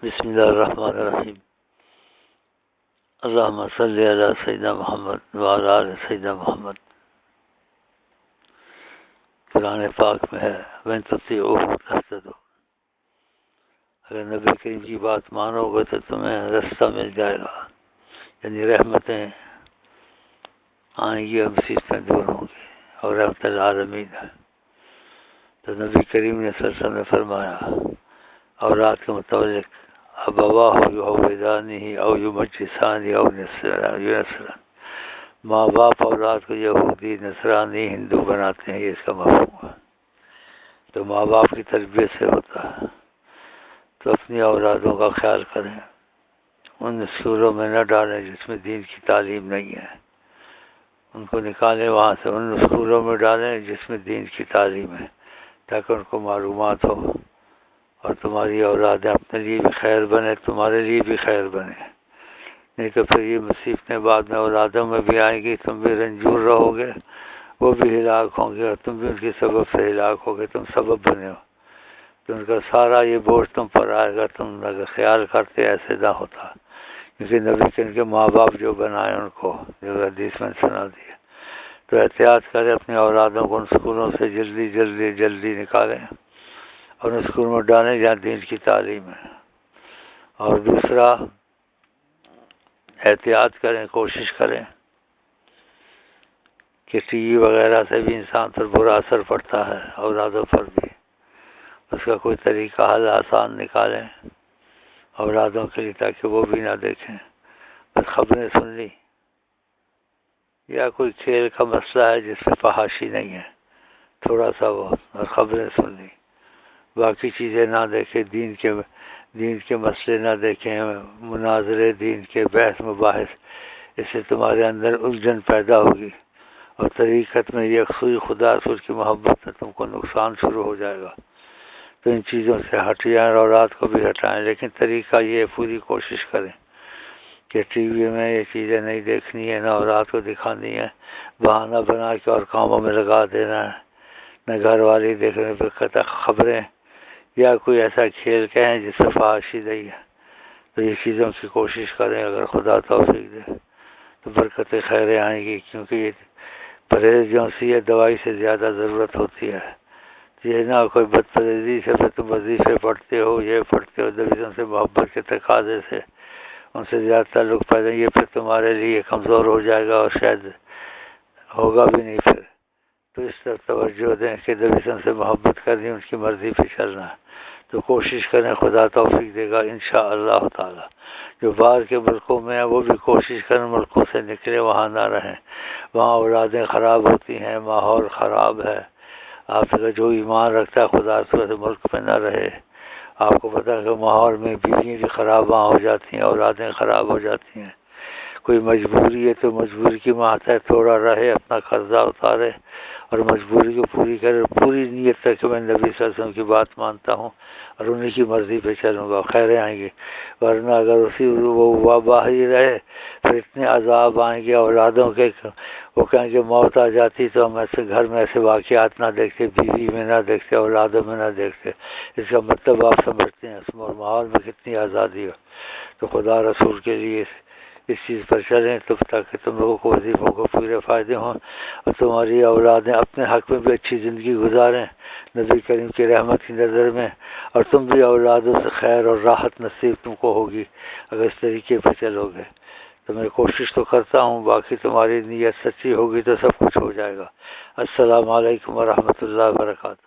بسم اللہ الرحمن الرحیم۔ اللہم صلی علی سیدنا محمد وعلی آل سیدنا محمد۔ قرآن پاک میں ہے وَإِن تُطِيعُوهُ تَهْتَدُوا، اگر نبی کریم کی بات مانو گے تو تمہیں رستہ مل جائے گا، یعنی رحمتیں آئیں گی اور مصیبتیں دور ہوں گی اور رحمت العالمین ہے۔ تو نبی کریم نے صلی اللہ علیہ وسلم نے فرمایا اولاد کے متعلق ابواہ یحودانہ او یمجسانہ او ینصرانہ، ماں باپ اولاد کو یہودی نصرانی ہندو بناتے ہیں، یہ اس کا مفہوم ہے۔ تو ماں باپ کی تربیت سے ہوتا ہے، تو اپنی اولادوں کا خیال کریں، ان اسکولوں میں نہ ڈالیں جس میں دین کی تعلیم نہیں ہے، ان کو نکالیں وہاں سے، ان اسکولوں میں ڈالیں جس میں دین کی تعلیم ہے، تاکہ ان کو معلومات ہو اور تمہاری اولادیں اپنے لیے بھی خیر بنے، تمہارے لیے بھی خیر بنے۔ نہیں تو پھر یہ مصیبتیں بعد میں اولادوں میں بھی آئیں گی، تم بھی رنجور رہو گے، وہ بھی ہلاک ہوں گے اور تم بھی ان کے سبب سے ہلاک ہو گے، تم سبب بنے ہو، تو ان کا سارا یہ بوجھ تم پر آئے گا۔ تم اگر خیال کرتے ایسے نہ ہوتا، کیونکہ نبی کے ان کے ماں باپ جو بنائے ان کو، جو حدیث میں سنا دیا، تو احتیاط کریں، اپنی اولادوں کو ان اسکولوں سے جلدی جلدی جلدی نکالیں اور ان اسکول میں ڈالیں جہاں دین کی تعلیم ہے۔ اور دوسرا، احتیاط کریں، کوشش کریں کہ ٹی وی وغیرہ سے بھی انسان پر برا اثر پڑتا ہے، اولادوں پر بھی، اس کا کوئی طریقہ حل آسان نکالیں اولادوں کے لیے، تاکہ وہ بھی نہ دیکھیں۔ بس خبریں سن لی یا کوئی کھیل کا مسئلہ ہے جس میں فحاشی نہیں ہے، تھوڑا سا وہ، اور خبریں سن لی، باقی چیزیں نہ دیکھیں، دین کے مسئلے نہ دیکھیں، مناظرے دین کے، بحث مباحث، اس سے تمہارے اندر الجھن پیدا ہوگی اور طریقت میں یکسوئی خدا رسول کی محبت میں تم کو نقصان شروع ہو جائے گا۔ تو ان چیزوں سے ہٹ جائیں اور اولاد کو بھی ہٹائیں، لیکن طریقہ یہ پوری کوشش کریں کہ ٹی وی میں یہ چیزیں نہیں دیکھنی ہے، نہ اولاد کو دکھانی ہے، بہانہ بنا کے اور کاموں میں لگا دینا ہے، نہ گھر والی دیکھنے پہ خبریں یا کوئی ایسا کھیل کہیں جس سے فحاشی نہیں ہے۔ تو یہ چیزوں کی کوشش کریں، اگر خدا توفیق دے تو برکت خیریں آئیں گی، کیونکہ یہ پرہیز جو سی ہے دوائی سے زیادہ ضرورت ہوتی ہے۔ یہ نہ کوئی بد پرہیزی سے پھر تم وظیفے پڑھتے ہو، یہ پڑھتے ہو، نبیوں سے محبت کے تقاضے سے ان سے زیادہ تعلق پیدا، یہ پھر تمہارے لیے کمزور ہو جائے گا اور شاید ہوگا بھی نہیں پھر۔ تو اس طرف توجہ دیں کہ نبیوں سے محبت کرنی، ان کی مرضی پہ چلنا ہے۔ تو کوشش کریں، خدا توفیق دے گا انشاءاللہ تعالی۔ جو باہر کے ملکوں میں ہیں وہ بھی کوشش کریں ملکوں سے نکلے، وہاں نہ رہیں، وہاں اولادیں خراب ہوتی ہیں، ماحول خراب ہے۔ آپ کا جو ایمان رکھتا ہے خدا سے ملک میں نہ رہے۔ آپ کو پتہ ہے کہ ماحول میں بیویاں بھی خراب ہو جاتی ہیں، اولادیں خراب ہو جاتی ہیں۔ کوئی مجبوری ہے تو مجبوری کی ماتحت تھوڑا رہے، اپنا قرضہ اتارے اور مجبوری کو پوری کرے، پوری نیت ہے کہ میں نبی صلی اللہ علیہ وسلم کی بات مانتا ہوں اور انہی کی مرضی پہ چلوں گا، خیریں آئیں گی۔ ورنہ اگر اسی وہ باہر ہی رہے پھر اتنے عذاب آئیں گے اولادوں کے، وہ کہیں کہ موت آ جاتی تو ہم ایسے گھر میں ایسے واقعات نہ دیکھتے، بیوی میں نہ دیکھتے، اولادوں میں نہ دیکھتے۔ اس کا مطلب آپ سمجھتے ہیں اس ماحول میں کتنی آزادی ہو۔ تو خدا رسول کے لیے اس چیز پر چلیں تو تاکہ تم لوگوں کو وظیفوں کو پورے فائدے ہوں اور تمہاری اولادیں اپنے حق میں بھی اچھی زندگی گزاریں نبی کریم کی رحمت کی نظر میں، اور تم بھی اولادوں سے خیر اور راحت نصیب تم کو ہوگی اگر اس طریقے پہ چلو گے۔ تو میں کوشش تو کرتا ہوں، باقی تمہاری نیت سچی ہوگی تو سب کچھ ہو جائے گا۔ السلام علیکم ورحمۃ اللہ وبرکاتہ۔